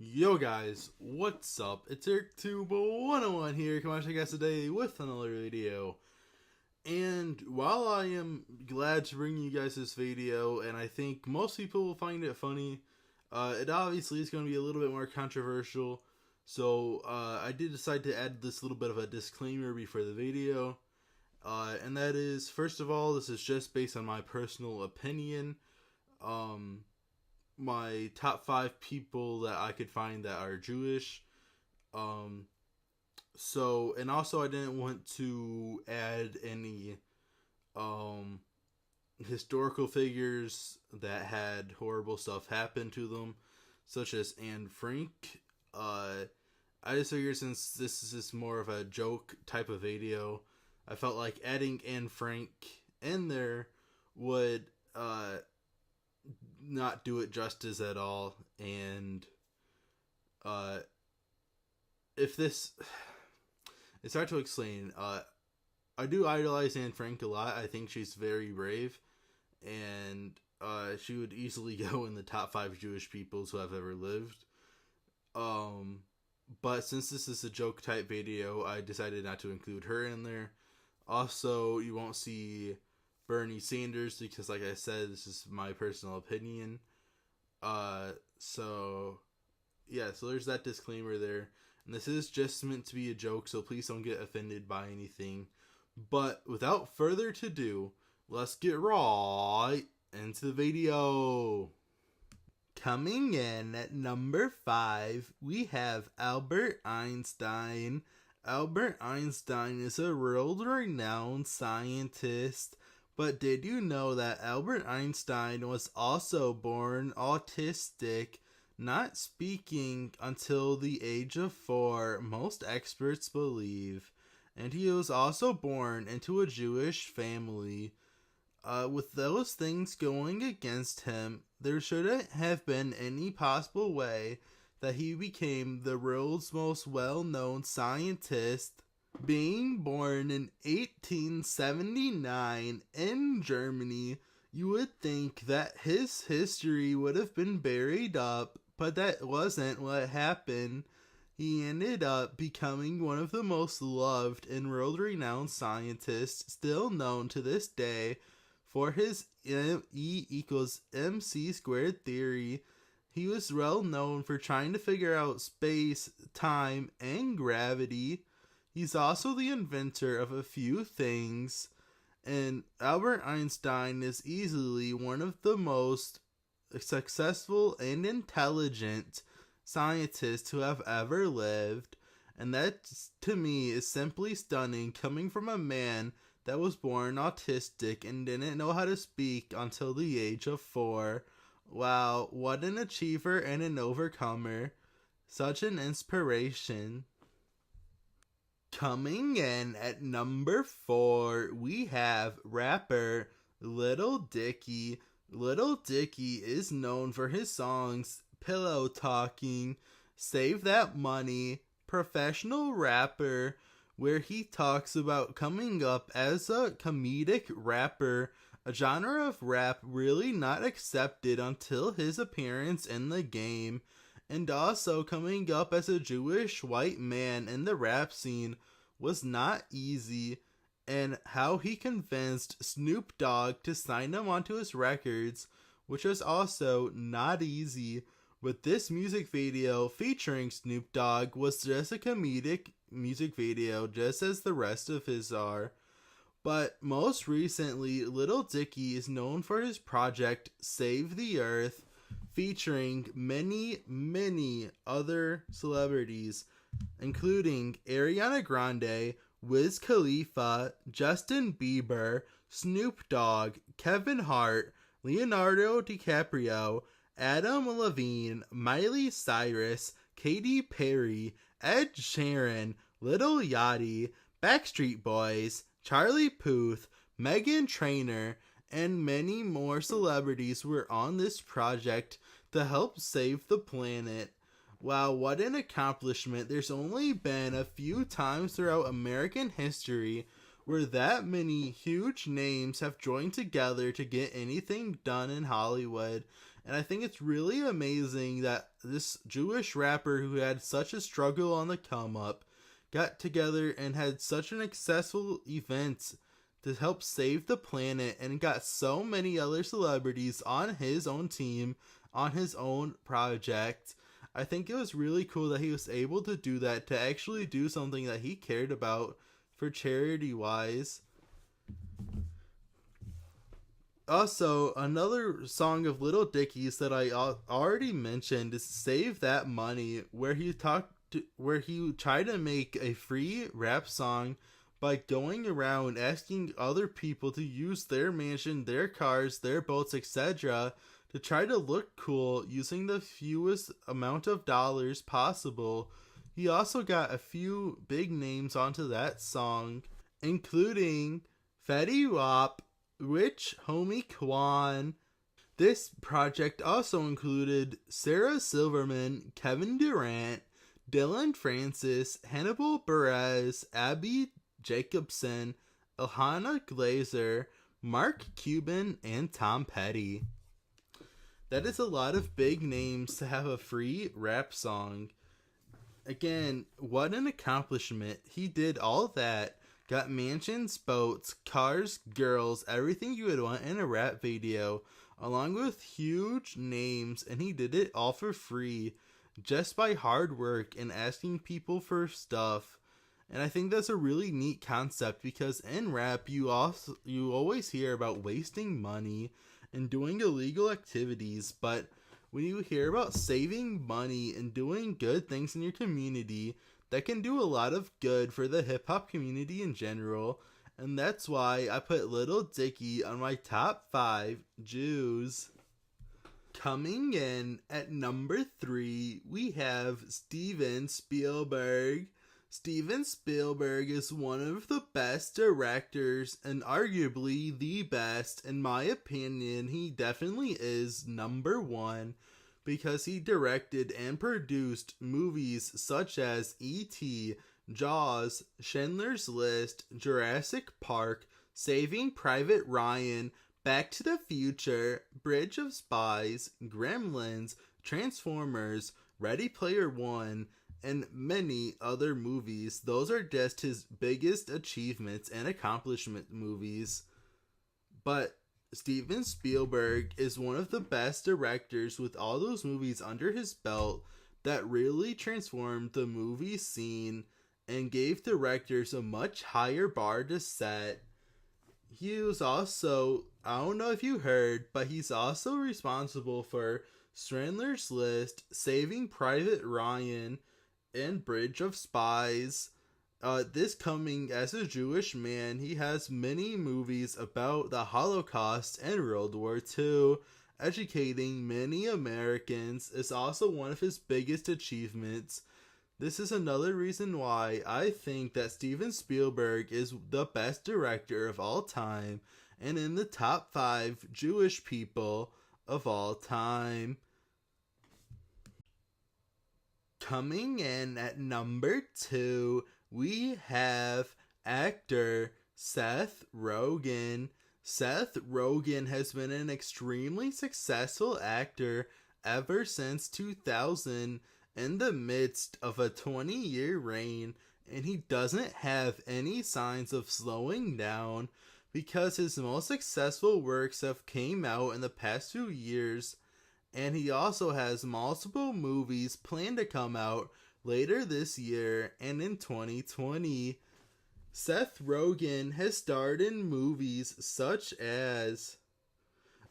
Yo guys, what's up? It's EricTube101 here, coming at you guys today with another video. And while I am glad to bring you guys this video, and I think most people will find it funny, it obviously is going to be a little bit more controversial. So I did decide to add this little bit of a disclaimer before the video. And that is, first of all, this is just based on my personal opinion. My top 5 people that I could find that are Jewish. And also I didn't want to add any historical figures that had horrible stuff happen to them, such as Anne Frank. I just figured since this is more of a joke type of video, I felt like adding Anne Frank in there would not do it justice at all. And if this, it's hard to explain. I do idolize Anne Frank a lot. I think she's very brave, and she would easily go in the top 5 Jewish peoples who have ever lived. But since this is a joke type video, I decided not to include her in there. Also, you won't see Bernie Sanders because, like I said, this is my personal opinion. So there's that disclaimer there. And this is just meant to be a joke, so please don't get offended by anything. But without further ado, let's get right into the video. Coming in at number 5, we have Albert Einstein. Albert Einstein is a world-renowned scientist. But did you know that Albert Einstein was also born autistic, not speaking until the age of 4, most experts believe. And he was also born into a Jewish family. With those things going against him, there shouldn't have been any possible way that he became the world's most well-known scientist. Being born in 1879 in Germany, you would think that his history would have been buried up, but that wasn't what happened. He ended up becoming one of the most loved and world-renowned scientists still known to this day for his E=mc² theory. He was well known for trying to figure out space, time, and gravity. He's also the inventor of a few things, and Albert Einstein is easily one of the most successful and intelligent scientists who have ever lived. And that, to me, is simply stunning, coming from a man that was born autistic and didn't know how to speak until the age of 4. Wow, what an achiever and an overcomer. Such an inspiration. Coming in at number 4, we have rapper Lil Dicky. Lil Dicky is known for his songs Pillow Talking, Save That Money, Professional Rapper, where he talks about coming up as a comedic rapper, a genre of rap really not accepted until his appearance in the game, and also coming up as a Jewish white man in the rap scene was not easy, and how he convinced Snoop Dogg to sign him onto his records, which was also not easy. But this music video featuring Snoop Dogg was just a comedic music video, just as the rest of his are. But most recently, Lil Dicky is known for his project Save the Earth, featuring many other celebrities, including Ariana Grande, Wiz Khalifa, Justin Bieber, Snoop Dogg, Kevin Hart, Leonardo DiCaprio, Adam Levine, Miley Cyrus, Katy Perry, Ed Sheeran, Lil Yachty, Backstreet Boys, Charlie Puth, Meghan Trainor, and many more celebrities were on this project to help save the planet. Wow, what an accomplishment. There's only been a few times throughout American history where that many huge names have joined together to get anything done in Hollywood. And I think it's really amazing that this Jewish rapper who had such a struggle on the come up got together and had such an successful event to help save the planet and got so many other celebrities on his own team, on his own project. I think it was really cool that he was able to do that, to actually do something that he cared about for charity wise. Also, another song of Lil Dicky's that I already mentioned is "Save That Money," where he tried to make a free rap song by going around asking other people to use their mansion, their cars, their boats, etc. to try to look cool using the fewest amount of dollars possible. He also got a few big names onto that song, including Fetty Wap, Rich Homie Quan. This project also included Sarah Silverman, Kevin Durant, Dylan Francis, Hannibal Buress, Abby Jacobson, Ilhana Glazer, Mark Cuban, and Tom Petty. That is a lot of big names to have a free rap song. Again, what an accomplishment. He did all that. Got mansions, boats, cars, girls, everything you would want in a rap video, along with huge names, and he did it all for free, just by hard work and asking people for stuff. And I think that's a really neat concept, because in rap you always hear about wasting money and doing illegal activities, but when you hear about saving money and doing good things in your community, that can do a lot of good for the hip-hop community in general. And that's why I put Lil Dicky on my top 5 Jews. Coming in at number 3, we have Steven Spielberg. Steven Spielberg is one of the best directors, and arguably the best. In my opinion, he definitely is number 1, because he directed and produced movies such as E.T., Jaws, Schindler's List, Jurassic Park, Saving Private Ryan, Back to the Future, Bridge of Spies, Gremlins, Transformers, Ready Player One, and many other movies. Those are just his biggest achievements and accomplishment movies. But Steven Spielberg is one of the best directors with all those movies under his belt that really transformed the movie scene and gave directors a much higher bar to set. He was also, I don't know if you heard, but he's also responsible for Schindler's List, Saving Private Ryan, and Bridge of Spies. This coming as a Jewish man, he has many movies about the Holocaust and World War II. Educating many Americans is also one of his biggest achievements. This is another reason why I think that Steven Spielberg is the best director of all time and in the top 5 Jewish people of all time. Coming in at number 2, we have actor Seth Rogen. Seth Rogen has been an extremely successful actor ever since 2000, in the midst of a 20-year reign, and he doesn't have any signs of slowing down, because his most successful works have came out in the past few years, and he also has multiple movies planned to come out later this year and in 2020. Seth Rogen has starred in movies such as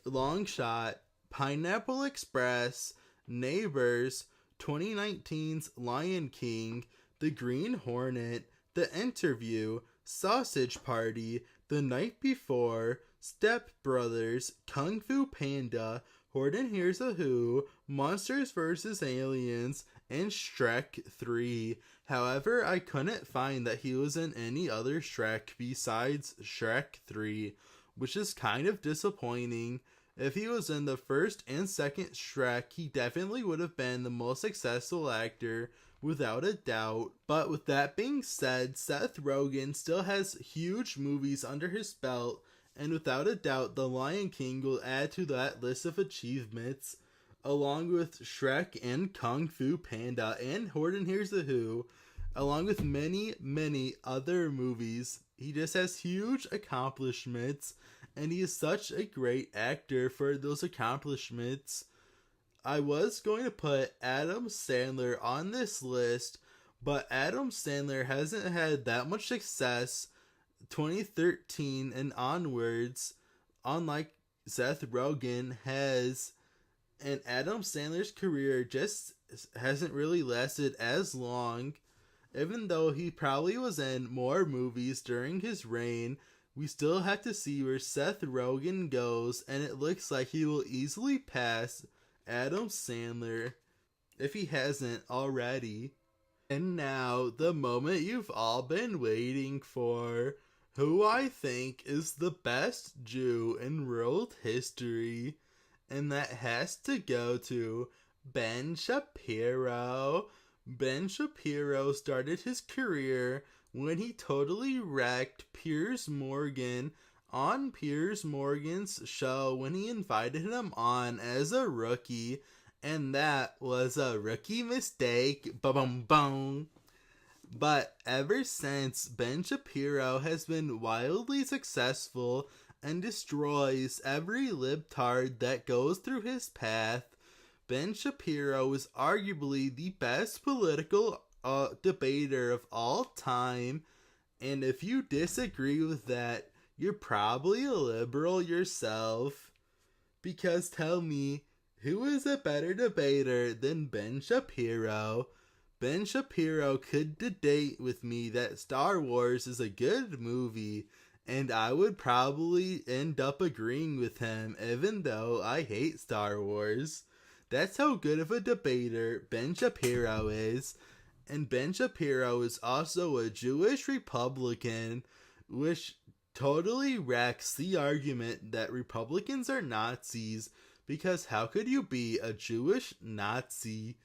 Long Shot, Pineapple Express, Neighbors, 2019's Lion King, The Green Hornet, The Interview, Sausage Party, The Night Before, Step Brothers, Kung Fu Panda, Horton Hears a Who, Monsters vs. Aliens, and Shrek 3. However, I couldn't find that he was in any other Shrek besides Shrek 3, which is kind of disappointing. If he was in the first and second Shrek, he definitely would have been the most successful actor, without a doubt. But with that being said, Seth Rogen still has huge movies under his belt, And without a doubt, The Lion King will add to that list of achievements, along with Shrek and Kung Fu Panda and Horton Hears the Who, along with many, many other movies. He just has huge accomplishments, and he is such a great actor for those accomplishments. I was going to put Adam Sandler on this list, but Adam Sandler hasn't had that much success 2013 and onwards, unlike Seth Rogen has, and Adam Sandler's career just hasn't really lasted as long. Even though he probably was in more movies during his reign, we still have to see where Seth Rogen goes, and it looks like he will easily pass Adam Sandler if he hasn't already. And now, the moment you've all been waiting for, who I think is the best Jew in world history, and that has to go to Ben Shapiro. Ben Shapiro started his career when he totally wrecked Piers Morgan on Piers Morgan's show when he invited him on as a rookie, and that was a rookie mistake. Ba-bum-bum. But ever since, Ben Shapiro has been wildly successful and destroys every libtard that goes through his path. Ben Shapiro is arguably the best political debater of all time, and if you disagree with that, you're probably a liberal yourself. Because tell me, who is a better debater than Ben Shapiro? Ben Shapiro could debate with me that Star Wars is a good movie, and I would probably end up agreeing with him, even though I hate Star Wars. That's how good of a debater Ben Shapiro is. And Ben Shapiro is also a Jewish Republican, which totally wrecks the argument that Republicans are Nazis, because how could you be a Jewish Nazi?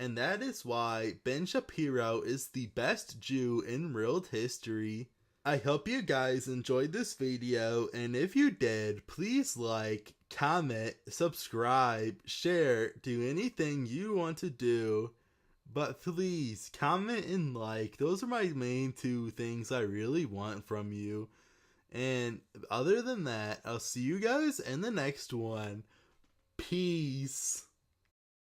And that is why Ben Shapiro is the best Jew in world history. I hope you guys enjoyed this video, and if you did, please like, comment, subscribe, share, do anything you want to do. But please, comment and like. Those are my main two things I really want from you. And other than that, I'll see you guys in the next one. Peace.